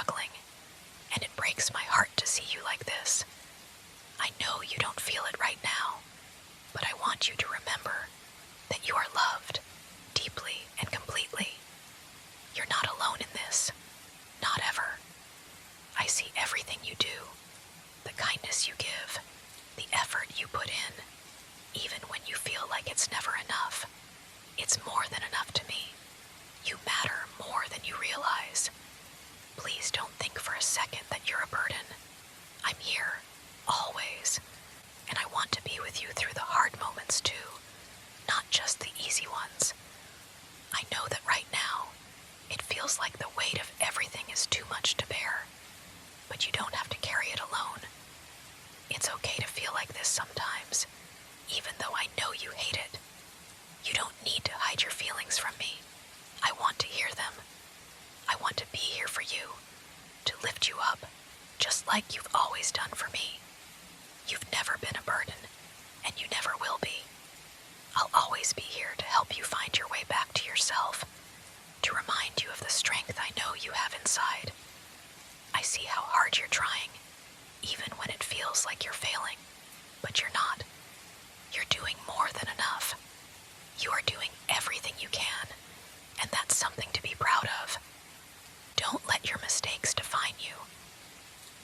struggling, and it breaks my heart to see you like this. I know you don't feel it right now, but I want you to remember that you are loved deeply and completely. You're not alone in this, not ever. I see everything you do, the kindness you give, the effort you put in, even when you feel like it's never enough. It's more than enough to me. You matter more than you realize. Please don't think for a second that you're a burden. I'm here, always, and I want to be with you through the hard moments too, not just the easy ones. I know that right now, it feels like the weight of everything is too much to bear, but you don't have to carry it alone. It's okay to feel like this sometimes, even though I know you hate it. You don't need to hide your feelings from me. I want to hear them. I want to be here for you, to lift you up, just like you've always done for me. You've never been a burden, and you never will be. I'll always be here to help you find your way back to yourself, to remind you of the strength I know you have inside. I see how hard you're trying, even when it feels like you're failing, but you're not. You're doing more than enough. You are doing everything you can, and that's something to be proud of. Don't let your mistakes define you.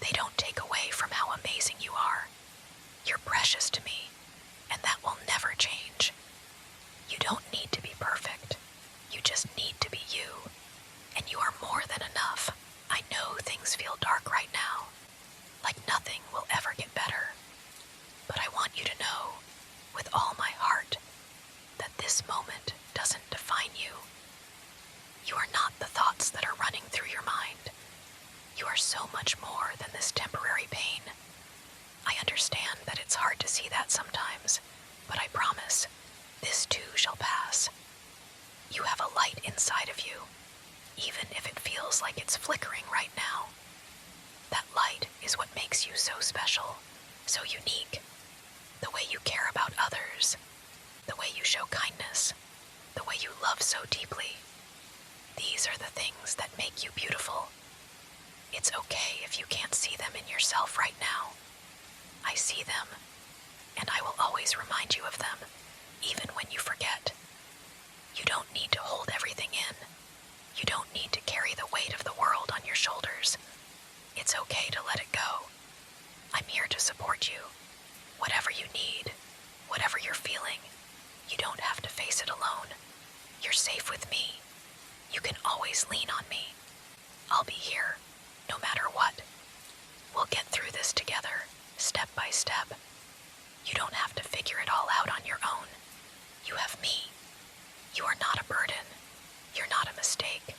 They don't take away from how amazing you are. You're precious to me, and that will never change. You don't need to be perfect. You just need to be you, and you are more than enough. I know things feel dark right now, like nothing will ever get better. But I want you to know, with all my heart, that this moment doesn't define you. You are not the thoughts that are running through your mind. You are so much more than this temporary pain. I understand that it's hard to see that sometimes, but I promise, this too shall pass. You have a light inside of you, even if it feels like it's flickering right now. That light is what makes you so special, so unique. The way you care about others, the way you show kindness, the way you love so deeply. These are the things that make you beautiful. It's okay if you can't see them in yourself right now. I see them, and I will always remind you of them, even when you forget. You don't need to hold everything in. You don't need to carry the weight of the world on your shoulders. It's okay to let it go. I'm here to support you. Whatever you need, whatever you're feeling, you don't have to face it alone. You're safe with me. You can always lean on me. I'll be here, no matter what. We'll get through this together, step by step. You don't have to figure it all out on your own. You have me. You are not a burden. You're not a mistake.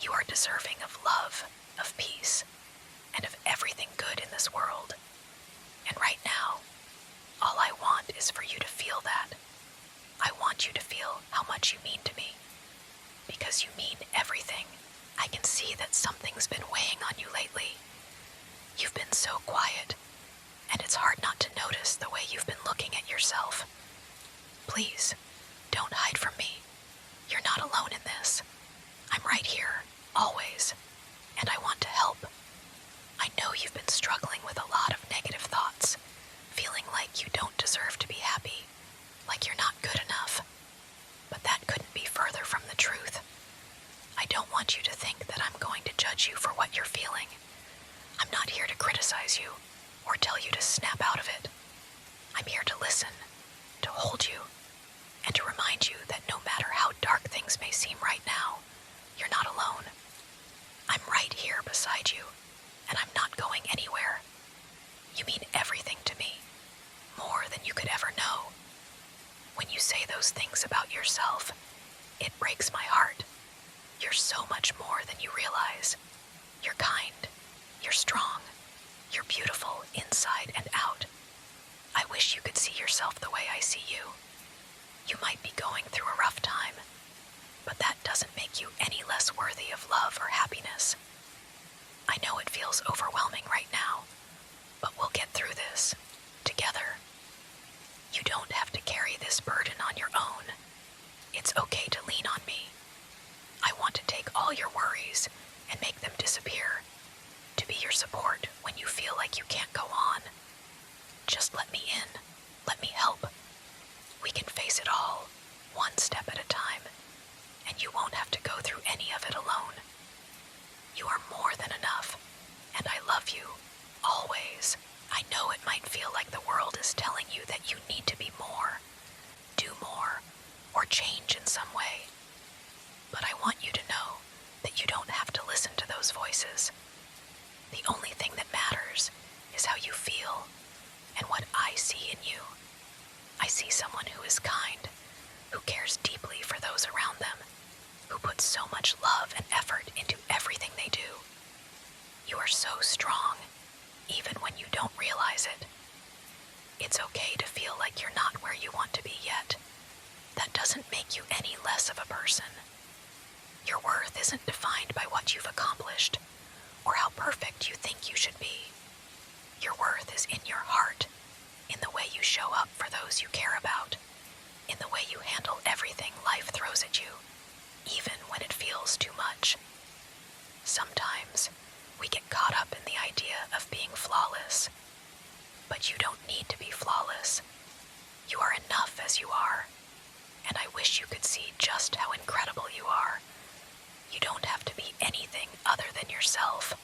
You are deserving of love, of peace, and of everything good in this world. And right now, all I want is for you to feel that. I want you to feel how much you mean to me. Because you mean everything. I can see that something's been weighing on you lately. You've been so quiet, and it's hard not to notice the way you've been looking at yourself. Please, don't hide from me. You're not alone in this. I'm right here, always, and I want to help. I know you've been struggling with a lot of negative thoughts, feeling like you don't deserve to be happy, like you're not good enough. But that couldn't be further from the truth. I don't want you to think that I'm going to judge you for what you're feeling. I'm not here to criticize you or tell you to snap out of it. I'm here to listen, to hold you, and to remind you that no matter how dark things may seem right now, you're not alone. I'm right here beside you, and I'm not going anywhere. You mean everything to me, more than you could ever know. When you say those things about yourself, it breaks my heart. You're so much more than you realize. You're kind. You're strong. You're beautiful inside and out. I wish you could see yourself the way I see you. You might be going through a rough time, but that doesn't make you any less worthy of love or happiness. I know it feels overwhelming right now, but we'll get through this, together. You don't have to carry this burden on your own. It's okay to lean on me. I want to take all your worries and make them disappear like you can't go on. Just let me in. Let me help. We can face it all, one step at a time, and you won't have to go through any of it alone. You are more than enough, and I love you, always. I know it might feel like the world is telling you that you need to be more, do more, or change in some way. But I want you to know that you don't have to listen to those voices. The only thing that matters is how you feel and what I see in you. I see someone who is kind, who cares deeply for those around them, who puts so much love and effort into everything they do. You are so strong, even when you don't realize it. It's okay to feel like you're not where you want to be yet. That doesn't make you any less of a person. Your worth isn't defined by what you've accomplished or how perfect you think you should be. Your worth is in your heart, in the way you show up for those you care about, in the way you handle everything life throws at you, even when it feels too much. Sometimes we get caught up in the idea of being flawless, but you don't need to be flawless. You are enough as you are, and I wish you could see just how incredible you are. You don't have to be anything other than yourself.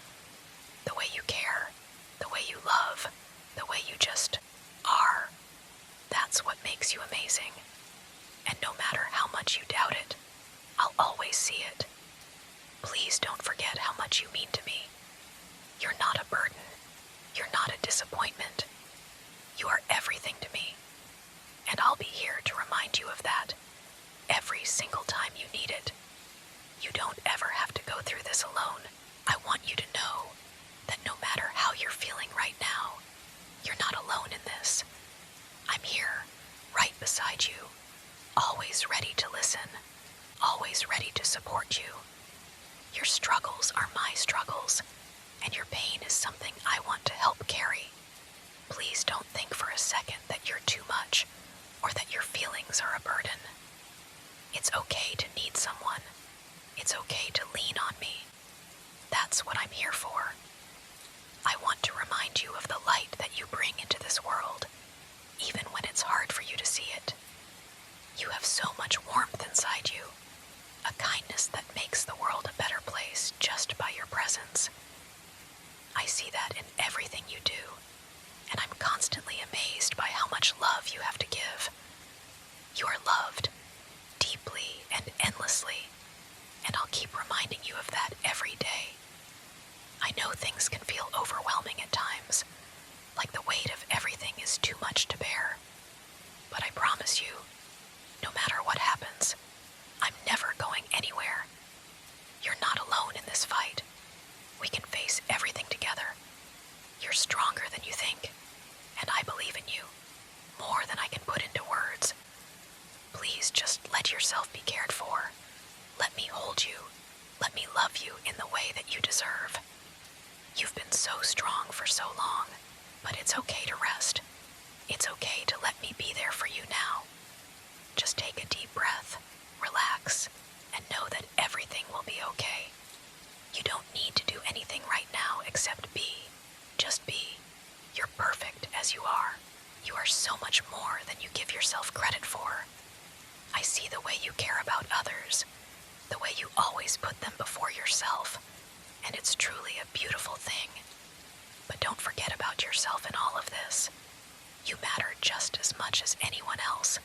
The way you care, the way you love, the way you just are. That's what makes you amazing. And no matter how much you doubt it, I'll always see it. Please don't forget how much you mean to me. You're not a burden. You're not a disappointment. You are everything to me. And I'll be here to remind you of that every single time you need it. You don't ever have to go through this alone. I want you to know that no matter how you're feeling right now, you're not alone in this. I'm here, right beside you, always ready to listen, always ready to support you. Your struggles are my struggles, and your pain is something I want to help carry. Please don't think for a second that you're too much, or that your feelings are a burden. It's okay to need someone. It's okay to lean on me. That's what I'm here for. I want to remind you of the light that you bring into this world, even when it's hard for you to see it. You have so much warmth inside you, a kindness that makes the world a better place just by your presence. I see that in everything you do, and I'm constantly amazed by how much love you have to give. You are loved, deeply and endlessly, and I'll keep reminding you of that every day. I know things can feel overwhelming at times, like the weight of everything is too much to bear. But I promise you, no matter what happens, I'm never going anywhere. You're not alone in this fight. We can face everything together. You're stronger than you think, and I believe in you, more than I can put into words. Please just let yourself be cared for. Let me hold you. Let me love you in the way that you deserve. You've been so strong for so long, but it's okay to rest. It's okay to let me be there for you now. Just take a deep breath, relax, and know that everything will be okay. You don't need to do anything right now except be. Just be. You're perfect as you are. You are so much more than you give yourself credit for. I see the way you care about others, the way you always put them before yourself, and it's truly a beautiful thing. But don't forget about yourself in all of this. You matter just as much as anyone else,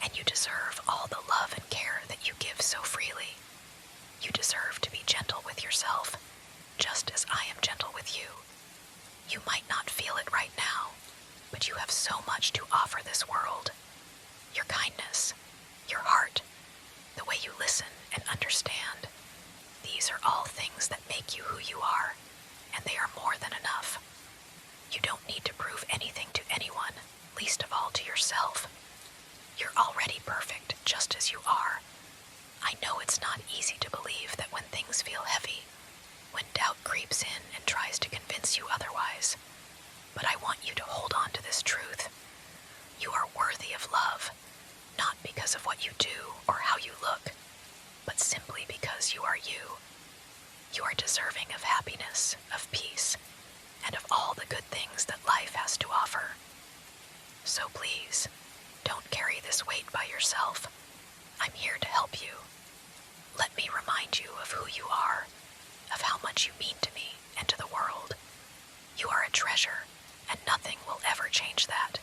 and you deserve all the love and care that you give so freely. You deserve to be gentle with yourself, just as I am gentle with you. You might not feel it right now, but you have so much to offer this world. Your kindness, your heart, the way you listen and understand. These are all things that make you who you are, and they are more than enough. You don't need to prove anything to anyone, least of all to yourself. You're already perfect just as you are. I know it's not easy to believe that when things feel heavy, when doubt creeps in and tries to convince you otherwise, but I want you to hold on to this truth. You are worthy of love, not because of what you do or how you look, but simply because you are you. You are deserving of happiness, of peace, and of all the good things that life has to offer. So please, don't carry this weight by yourself. I'm here to help you. Let me remind you of who you are, of how much you mean to me and to the world. You are a treasure, and nothing will ever change that.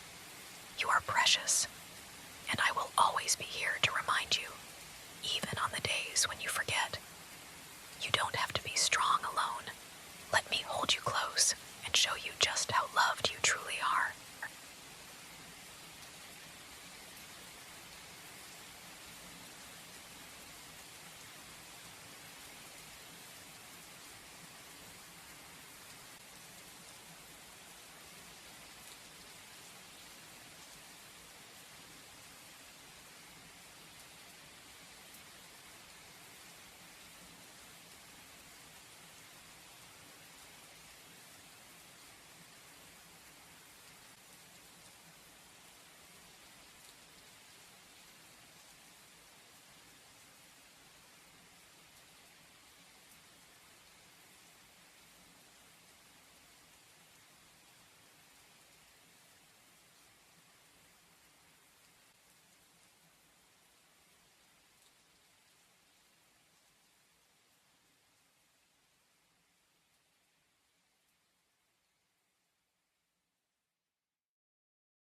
You are precious, and I will always be here to remind you, even on the days when you forget. You don't have to be